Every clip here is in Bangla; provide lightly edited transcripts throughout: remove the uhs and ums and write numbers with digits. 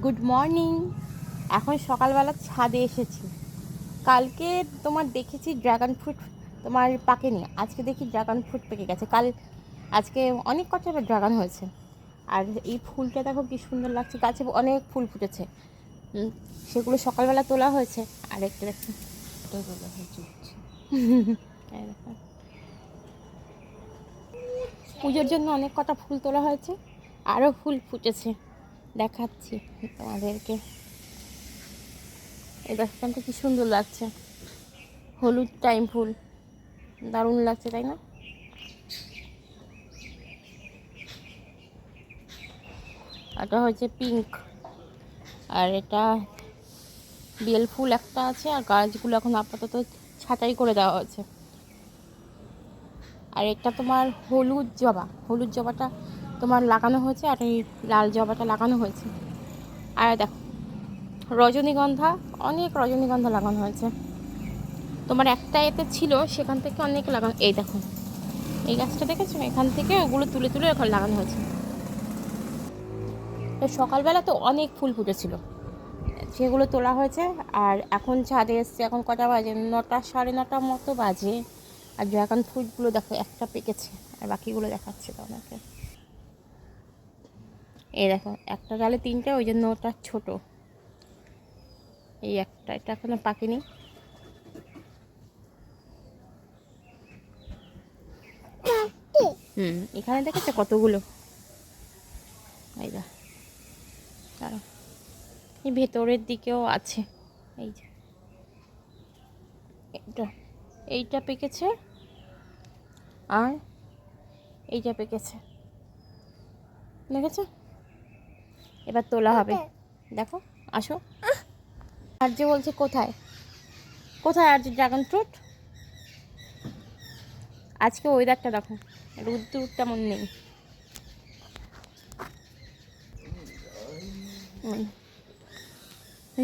Good morning. এখন সকালবেলা ছাদে এসেছি। কালকে তোমার দেখেছি ড্রাগন ফ্রুট তোমার পাকেনি, আজকে দেখি ড্রাগন ফ্রুট পেকে গেছে। আজকে অনেক কটা ড্রাগন হয়েছে। আর এই ফুলটা দেখো কি সুন্দর লাগছে, গাছে অনেক ফুল ফুটেছে। সেগুলো সকালবেলা তোলা হয়েছে। আর একটা দেখছি পুজোর জন্য অনেক কটা ফুল তোলা হয়েছে, আরও ফুল ফুটেছে, দেখাচ্ছি তোমাদেরকে। এই দেখতে কি সুন্দর লাগছে, হলুদ টাইম ফুল, দারুণ লাগছে তাই না? এটা হচ্ছে পিঙ্ক, আর এটা বেল ফুল একটা আছে। আর গাছগুলো এখন আপাতত ছাঁটাই করে দেওয়া হয়েছে। আর এটা তোমার হলুদ জবাটা তোমার লাগানো হয়েছে, আর এই লাল জবাটা লাগানো হয়েছে। আর দেখো রজনীগন্ধা, অনেক রজনীগন্ধা লাগানো হয়েছে। তোমার একটা এতে ছিল, সেখান থেকে অনেক লাগানো। এই দেখো এই গাছটা দেখেছো, এখান থেকে ওগুলো তুলে তুলে এখন লাগানো হয়েছে। তো সকালবেলা তো অনেক ফুল ফুটেছিল, সেগুলো তোলা হয়েছে। আর এখন ছাদে এসছে, এখন কটা বাজে, 9টা 9:30 মতো বাজে। আর ড্রাগন ফ্রুটগুলো দেখো একটা পেকেছে, আর বাকিগুলো দেখাচ্ছে তো আমাকে। এই দেখো একটা ডালে 3টে, ওই জন্য ওটা ছোট। এই একটা, এটা এখনো পাকেনি। এখানে দেখেছো কতগুলো। এই যা, দাঁড়াও, এই ভেতরের দিকেও আছে। এই যে এইটা পেকেছে, আর এইটা পেকেছে, দেখেছো? এবার তোলা হবে, দেখো আসো। আর যে বলছে কোথায় কোথায় আর যে ড্রাগন ফ্রুট। আজকে ওয়েদারটা দেখো, রোদ্দুর তেমন নেই।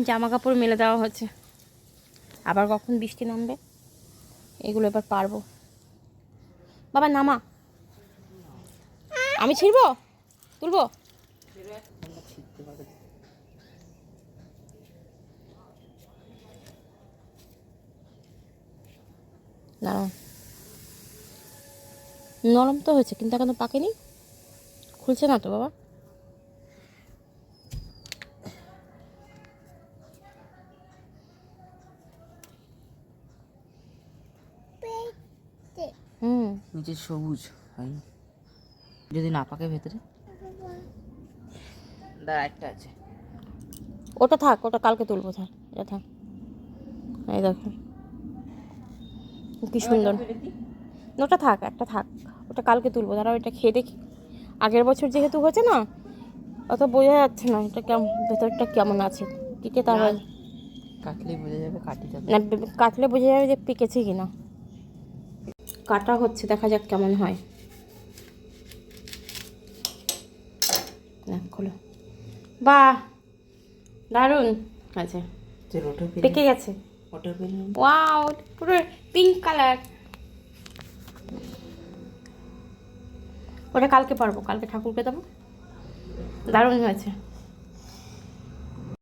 জামা কাপড় মেলে দেওয়া হচ্ছে, আবার কখন বৃষ্টি নামবে। এগুলো এবার পারবো। বাবা নামা, আমি ছিড়বো, তুলবো। না নরম তো হয়েছে, কিন্তু এখনো পাকেনি, খুলছে না তো বাবা। নিচে সবুজ হয়নি, যদি না পাকে ভেতরে। দাঁড়া একটা আছে, ওটা থাক, ওটা কালকে তুলবো, থাক এটা থাক। এই দেখো কি সুন্দর। ওটা থাক, একটা থাক, ওটা কালকে তুলবো। দাঁড়াও এটা খেয়ে দেখি। আগের বছর যেহেতু হয়েছে না, অত বোঝা যাচ্ছে না এটা কেমন, ভেতরটা কেমন আছে। টিকে তারপর কাটলেই বোঝা যাবে, কাটি যাবে না, কাটলে বোঝা যাবে যে পেকেছে কিনা। কাটা হচ্ছে, দেখা যাক কেমন হয়। না খোলো, বাহ দারুণ আছে, পেকে গেছে। ওয়াও, পুরো পিঙ্ক কালার। ওটা কালকে পারবো, কালকে ঠাকুরকে দেবো। দারুণ হয়েছে।